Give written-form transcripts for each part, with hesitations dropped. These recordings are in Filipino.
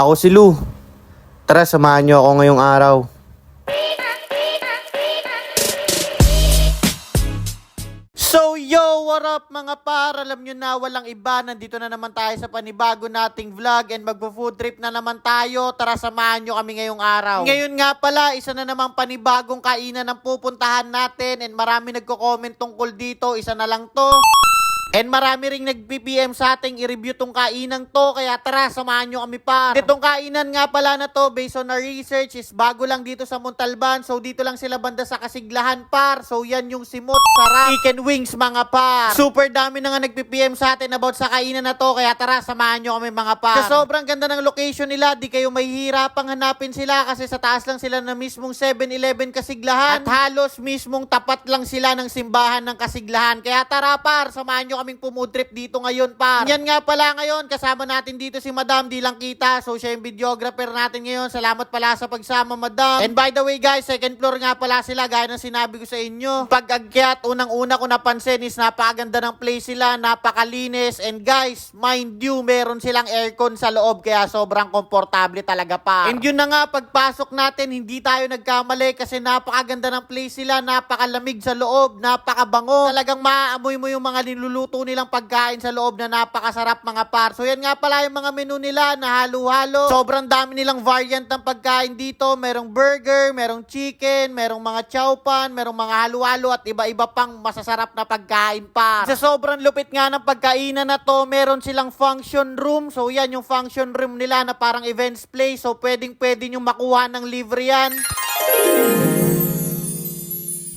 Ako si Lou. Tara, samahan niyo ako ngayong araw. So yo, what up mga par? Alam nyo na, walang iba. Nandito na naman tayo sa panibago nating vlog and magpo-food trip na naman tayo. Tara, samahan nyo kami ngayong araw. Ngayon nga pala, isa na namang panibagong kainan ang pupuntahan natin and marami nagko-comment tungkol dito. Isa na lang to. And marami ring nag-PPM sa ating i-review tong kainan to. Kaya tara, samahan nyo kami par. Itong kainan nga pala na to, based on our research, is bago lang dito sa Montalban. So dito lang sila banda sa Kasiglahan par. So yan yung Simot Sarap Chicken Wings mga par. Super dami na nga nag-PPM sa atin about sa kainan na to. Kaya tara, samahan nyo kami mga par. Sa sobrang ganda ng location nila, di kayo mahihirapang hanapin sila. Kasi sa taas lang sila na mismong 7-Eleven Kasiglahan. At halos mismong tapat lang sila ng simbahan ng Kasiglahan. Kaya tara par, samahan nyo kaming pumudrip dito ngayon par. Yan nga pala ngayon, kasama natin dito si Madam, di lang kita. So siya yung videographer natin ngayon. Salamat pala sa pagsama Madam. And by the way guys, second floor nga pala sila, gaya ng sinabi ko sa inyo. Pag-akyat, unang-una ko napansin is napakaganda ng place sila, napakalinis. And guys, mind you, meron silang aircon sa loob, kaya sobrang komportable talaga par. And yun na nga, pagpasok natin, hindi tayo nagkamali kasi napakaganda ng place sila, napakalamig sa loob, napakabango. Talagang maaamoy mo yung mga niluluto nilang pagkain sa loob na napakasarap mga par. So yan nga pala yung mga menu nila na halo-halo. Sobrang dami nilang variant ng pagkain dito. Merong burger, merong chicken, merong mga chowpan, merong mga halo-halo at iba-iba pang masasarap na pagkain par. Sa sobrang lupit nga ng pagkainan na to, meron silang function room. So yan yung function room nila na parang events place. So pwedeng-pwede nyo makuha ng libre yan.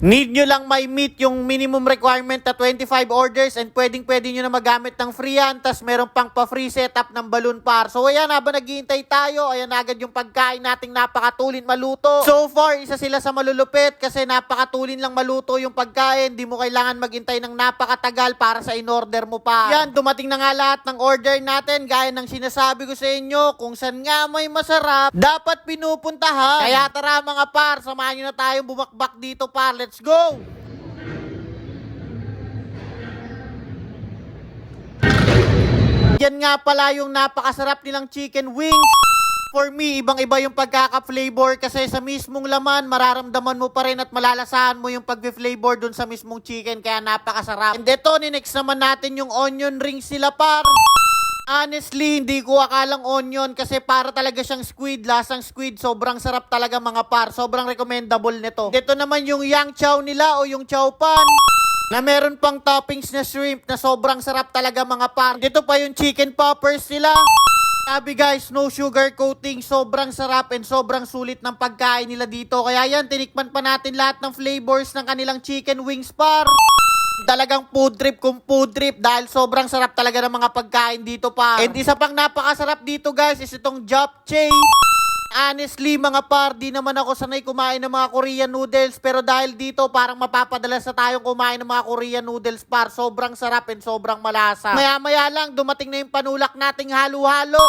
Need nyo lang may meet yung minimum requirement na 25 orders and pwedeng-pwede nyo na magamit ng free yan. Tas meron pang pa-free setup ng balloon par. So ayan, habang naghihintay tayo, ayan agad yung pagkain nating napakatulin maluto. So far, isa sila sa malulupit kasi napakatulin lang maluto yung pagkain. Di mo kailangan maghintay ng napakatagal para sa in-order mo pa. Yan, dumating na nga lahat ng order natin. Gaya ng sinasabi ko sa inyo, kung saan nga may masarap, dapat pinupuntahan. Kaya tara mga par, samahan nyo na tayong bumakbak dito par. Let's go! Yan nga pala yung napakasarap nilang chicken wings. For me, ibang-iba yung pagkaka-flavor kasi sa mismong laman, mararamdaman mo pa rin at malalasahan mo yung pag-flavor dun sa mismong chicken, kaya napakasarap. And ito, next naman natin yung onion rings sila par. Honestly, hindi ko akalang onion kasi para talaga siyang squid, lasang squid. Sobrang sarap talaga mga par. Sobrang recommendable nito. Dito naman yung yang chow nila o yung chow pan na meron pang toppings na shrimp na sobrang sarap talaga mga par. Dito pa yung chicken poppers nila. Sabi guys, no sugar coating. Sobrang sarap and sobrang sulit ng pagkain nila dito. Kaya yan, tinikman pa natin lahat ng flavors ng kanilang chicken wings par. Talagang food trip kung food trip dahil sobrang sarap talaga ng mga pagkain dito pa. And isa pang napakasarap dito guys is itong japchae. Honestly mga par, di naman ako sanay kumain ng mga Korean noodles, pero dahil dito parang mapapadalas na tayong kumain ng mga Korean noodles par. Sobrang sarap and sobrang malasa. Maya-maya lang dumating na yung panulak nating halo-halo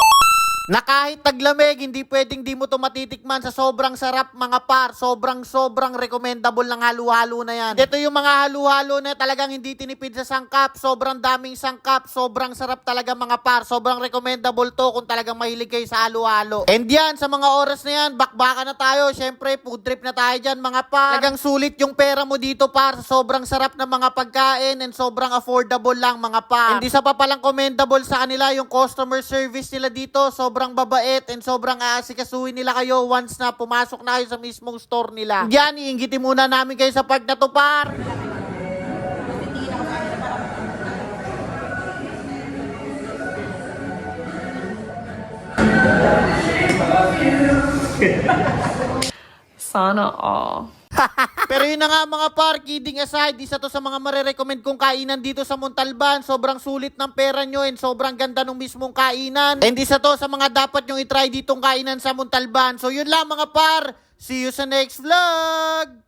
na kahit taglamig, hindi pwedeng di mo to matitikman sa sobrang sarap mga par. Sobrang recommendable ng halo-halo na yan. Dito yung mga halo-halo na talagang hindi tinipid sa sangkap. Sobrang daming sangkap. Sobrang sarap talaga mga par. Sobrang recommendable to kung talagang mahilig kayo sa halo-halo. And yan, sa mga oras na yan, bakbaka na tayo. Syempre, food trip na tayo dyan mga par. Talagang sulit yung pera mo dito par. Sobrang sarap ng mga pagkain and sobrang affordable lang mga par. And isa pa palang commendable sa kanila yung customer service nila dito. Sobrang babait and sobrang aasikasuhin nila kayo once na pumasok na kayo sa mismong store nila. Yan, iinggitin muna namin kayo sa part na to par. Sana all. Pero yun na nga mga par, kidding aside, isa to sa mga marirecommend kong kainan dito sa Montalban. Sobrang sulit ng pera nyo and sobrang ganda ng mismong kainan. And isa to sa mga dapat nyong itry ditong kainan sa Montalban. So yun lang mga par, see you sa next vlog!